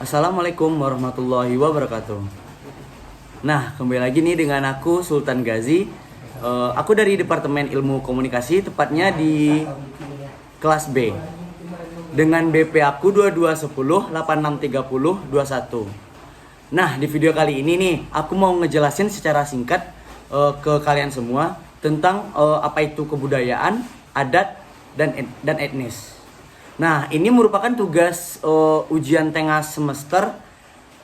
Assalamualaikum warahmatullahi wabarakatuh. Nah, kembali lagi nih dengan aku Sultan Gazi. Aku dari Departemen Ilmu Komunikasi, tepatnya di kelas B. Dengan BP aku 2210 8630 21. Nah, di video kali ini nih, aku mau ngejelasin secara singkat ke kalian semua tentang apa itu kebudayaan, adat, dan etnis. Nah, ini merupakan tugas ujian tengah semester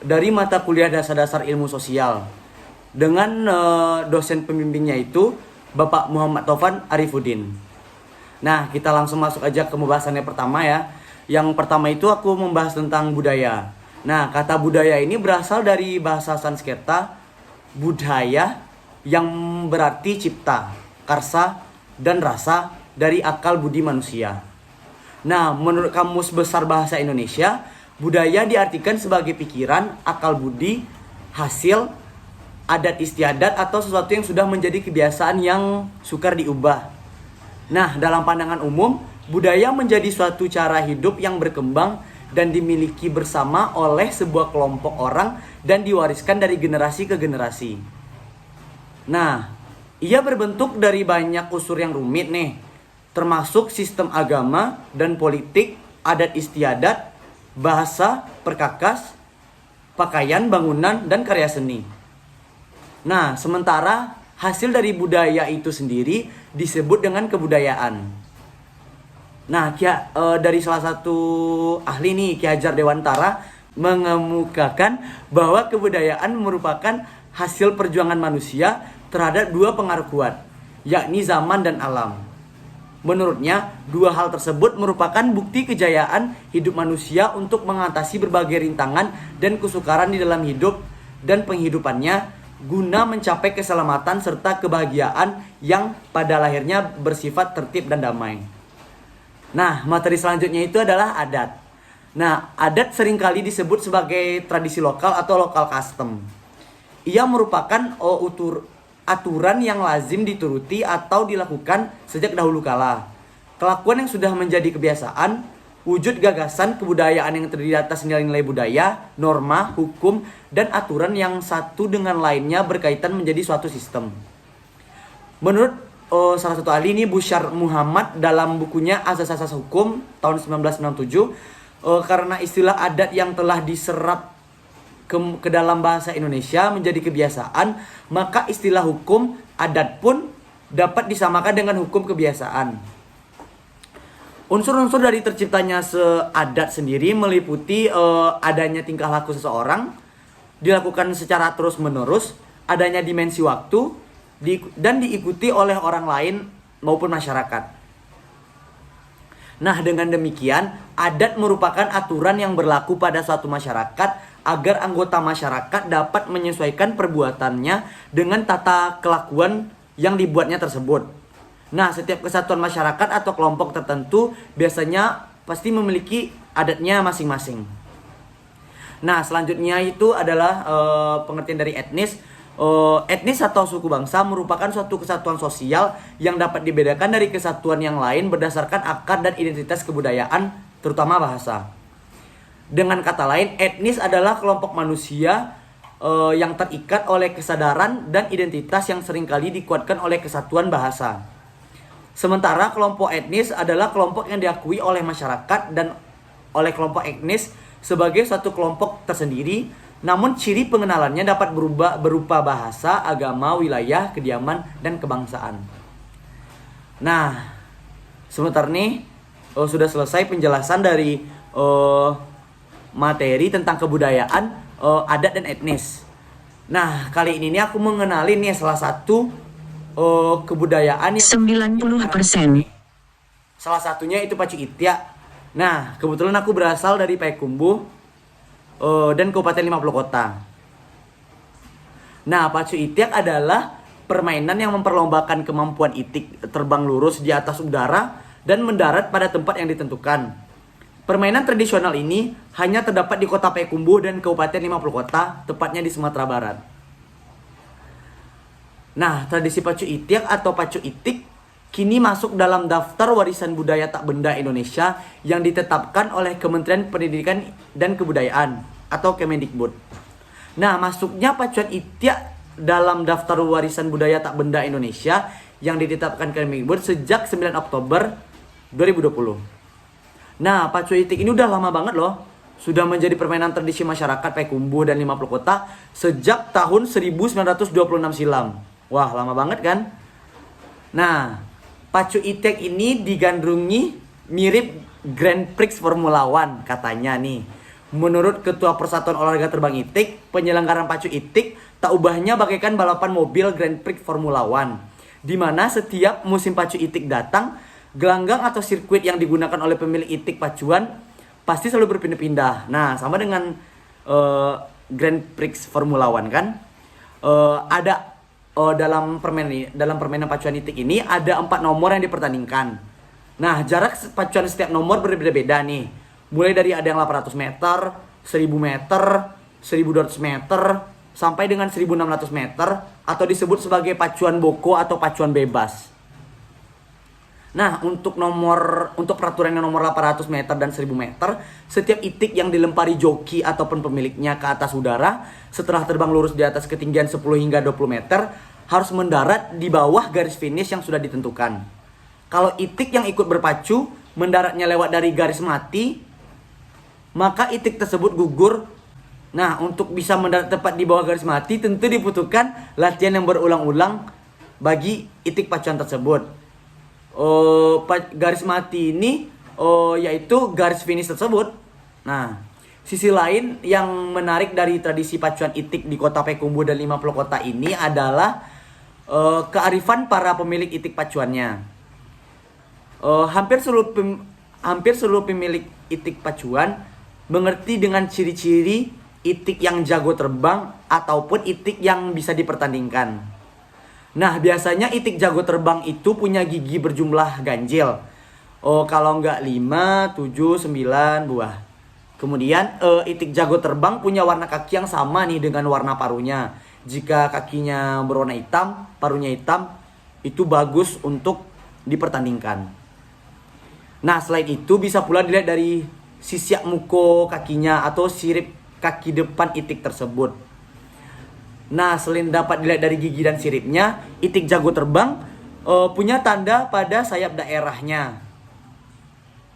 dari mata kuliah dasar-dasar ilmu sosial dengan dosen pembimbingnya itu Bapak Muhammad Taufan Arifuddin. Nah, kita langsung masuk aja ke pembahasannya pertama ya. Yang pertama itu aku membahas tentang budaya. Nah, kata budaya ini berasal dari bahasa Sanskerta budaya yang berarti cipta, karsa, dan rasa dari akal budi manusia. Nah, menurut Kamus Besar Bahasa Indonesia, budaya diartikan sebagai pikiran, akal budi, hasil, adat istiadat, atau sesuatu yang sudah menjadi kebiasaan yang sukar diubah. Nah, dalam pandangan umum, budaya menjadi suatu cara hidup yang berkembang dan dimiliki bersama oleh sebuah kelompok orang dan diwariskan dari generasi ke generasi. Nah, ia berbentuk dari banyak unsur yang rumit nih, termasuk sistem agama dan politik, adat istiadat, bahasa, perkakas, pakaian, bangunan, dan karya seni. Nah, sementara hasil dari budaya itu sendiri disebut dengan kebudayaan. Nah, dari salah satu ahli nih, Ki Hajar Dewantara, mengemukakan bahwa kebudayaan merupakan hasil perjuangan manusia terhadap dua pengaruh kuat, yakni zaman dan alam. Menurutnya, dua hal tersebut merupakan bukti kejayaan hidup manusia untuk mengatasi berbagai rintangan dan kesukaran di dalam hidup dan penghidupannya guna mencapai keselamatan serta kebahagiaan yang pada lahirnya bersifat tertib dan damai. Nah, materi selanjutnya itu adalah adat. Nah, adat seringkali disebut sebagai tradisi lokal atau local custom. Ia merupakan aturan yang lazim dituruti atau dilakukan sejak dahulu kala. Kelakuan yang sudah menjadi kebiasaan, wujud gagasan kebudayaan yang terdiri atas nilai-nilai budaya, norma, hukum, dan aturan yang satu dengan lainnya berkaitan menjadi suatu sistem. Menurut salah satu ahli ini, Busyar Muhammad, dalam bukunya Asas-Asas Hukum tahun 1997, karena istilah adat yang telah diserap ke dalam bahasa Indonesia menjadi kebiasaan, maka istilah hukum adat pun dapat disamakan dengan hukum kebiasaan. Unsur-unsur dari terciptanya adat sendiri meliputi adanya tingkah laku seseorang dilakukan secara terus-menerus, adanya dimensi waktu, dan diikuti oleh orang lain maupun masyarakat. Nah, dengan demikian, adat merupakan aturan yang berlaku pada suatu masyarakat agar anggota masyarakat dapat menyesuaikan perbuatannya dengan tata kelakuan yang dibuatnya tersebut. Nah, setiap kesatuan masyarakat atau kelompok tertentu biasanya pasti memiliki adatnya masing-masing. Nah, selanjutnya itu adalah pengertian dari etnis. Etnis atau suku bangsa merupakan suatu kesatuan sosial yang dapat dibedakan dari kesatuan yang lain berdasarkan akar dan identitas kebudayaan, terutama bahasa. Dengan kata lain, etnis adalah kelompok manusia yang terikat oleh kesadaran dan identitas yang seringkali dikuatkan oleh kesatuan bahasa. Sementara kelompok etnis adalah kelompok yang diakui oleh masyarakat dan oleh kelompok etnis sebagai suatu kelompok tersendiri, namun ciri pengenalannya dapat berupa bahasa, agama, wilayah, kediaman, dan kebangsaan. Nah, sebentar nih sudah selesai penjelasan dari materi tentang kebudayaan, adat, dan etnis. Nah, kali ini nih aku mengenali nih salah satu kebudayaan yang 90%. salah satunya itu Pacu Itiak. Nah, kebetulan aku berasal dari Payakumbuh dan Kabupaten 50 Kota. Nah, Pacu Itiak adalah permainan yang memperlombakan kemampuan itik terbang lurus di atas udara dan mendarat pada tempat yang ditentukan. Permainan tradisional ini hanya terdapat di Kota Payakumbuh dan Kabupaten 50 Kota, tepatnya di Sumatera Barat. Nah, tradisi Pacu Itiak atau Pacu Itik kini masuk dalam daftar warisan budaya tak benda Indonesia yang ditetapkan oleh Kementerian Pendidikan dan Kebudayaan. atau Kemendikbud. Nah, masuknya pacuan Itik dalam daftar warisan budaya tak benda Indonesia yang ditetapkan Kemendikbud sejak 9 Oktober 2020. Nah, pacuan Itik ini udah lama banget loh. Sudah menjadi permainan tradisi masyarakat Payakumbuh dan 50 kota sejak tahun 1926 silam. Wah, lama banget kan? Nah, pacu Itik ini digandrungi mirip Grand Prix Formula One katanya nih. Menurut Ketua Persatuan Olahraga Terbang Itik, penyelenggaraan pacu Itik tak ubahnya bagaikan balapan mobil Grand Prix Formula One, di mana setiap musim pacu Itik datang, gelanggang atau sirkuit yang digunakan oleh pemilik Itik pacuan pasti selalu berpindah-pindah. Nah, sama dengan Grand Prix Formula One kan, ada dalam permainan pacuan Itik ini ada 4 nomor yang dipertandingkan. Nah, jarak pacuan setiap nomor berbeda-beda nih. Mulai dari ada yang 800 meter, 1000 meter, 1200 meter, sampai dengan 1600 meter atau disebut sebagai pacuan boko atau pacuan bebas. Nah, untuk peraturan yang nomor 800 meter dan 1000 meter, setiap Itik yang dilempari joki ataupun pemiliknya ke atas udara setelah terbang lurus di atas ketinggian 10 hingga 20 meter harus mendarat di bawah garis finish yang sudah ditentukan. Kalau Itik yang ikut berpacu mendaratnya lewat dari garis mati, maka Itik tersebut gugur. Nah, untuk bisa mendarat tepat di bawah garis mati tentu dibutuhkan latihan yang berulang-ulang bagi Itik pacuan tersebut. Garis mati ini yaitu garis finish tersebut. Nah, sisi lain yang menarik dari tradisi pacuan Itik di kota Payakumbuh dan 50 kota ini adalah kearifan para pemilik Itik pacuannya. Hampir seluruh pemilik Itik pacuan mengerti dengan ciri-ciri Itik yang jago terbang ataupun Itik yang bisa dipertandingkan. Nah, biasanya Itik jago terbang itu punya gigi berjumlah ganjil. Kalau nggak 5, 7, 9 buah. Kemudian Itik jago terbang punya warna kaki yang sama nih dengan warna paruhnya. Jika kakinya berwarna hitam, paruhnya hitam, itu bagus untuk dipertandingkan. Nah, selain itu bisa pula dilihat dari sisiak muko kakinya atau sirip kaki depan Itik tersebut. Nah, selain dapat dilihat dari gigi dan siripnya, Itik jago terbang punya tanda pada sayap daerahnya.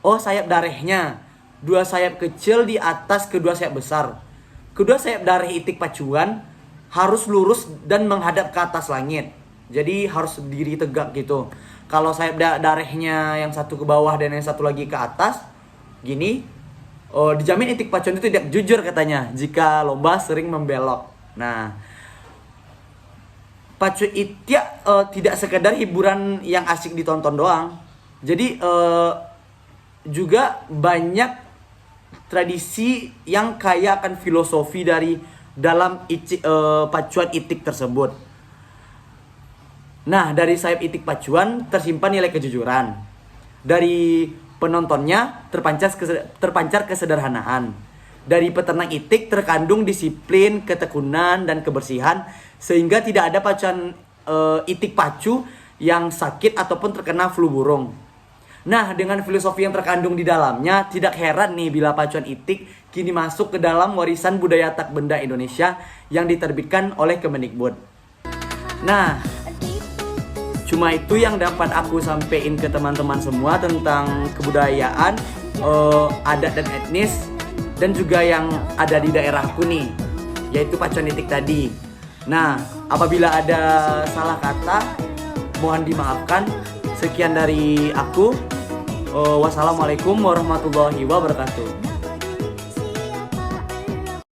Sayap darehnya. 2 sayap kecil di atas kedua sayap besar. Kedua sayap dareh Itik pacuan harus lurus dan menghadap ke atas langit. Jadi harus berdiri tegak gitu. Kalau sayap darehnya yang satu ke bawah dan yang satu lagi ke atas, gini, dijamin Itik pacuan itu tidak jujur katanya jika lomba sering membelok. Nah, pacu Itik tidak sekedar hiburan yang asik ditonton doang. Jadi juga banyak tradisi yang kaya akan filosofi dari dalam pacuan Itik tersebut. Nah, dari sayap Itik pacuan tersimpan nilai kejujuran. Dari penontonnya terpancar kesederhanaan. Dari peternak Itik terkandung disiplin, ketekunan, dan kebersihan, sehingga tidak ada pacuan Itik pacu yang sakit ataupun terkena flu burung. Nah, dengan filosofi yang terkandung di dalamnya, tidak heran nih bila pacuan Itik kini masuk ke dalam warisan budaya tak benda Indonesia yang diterbitkan oleh Kemendikbud. Nah, cuma itu yang dapat aku sampaikan ke teman-teman semua tentang kebudayaan, adat dan etnis, dan juga yang ada di daerahku nih, yaitu pacuan Itik tadi. Nah, apabila ada salah kata, mohon dimaafkan. Sekian dari aku. Wassalamualaikum warahmatullahi wabarakatuh.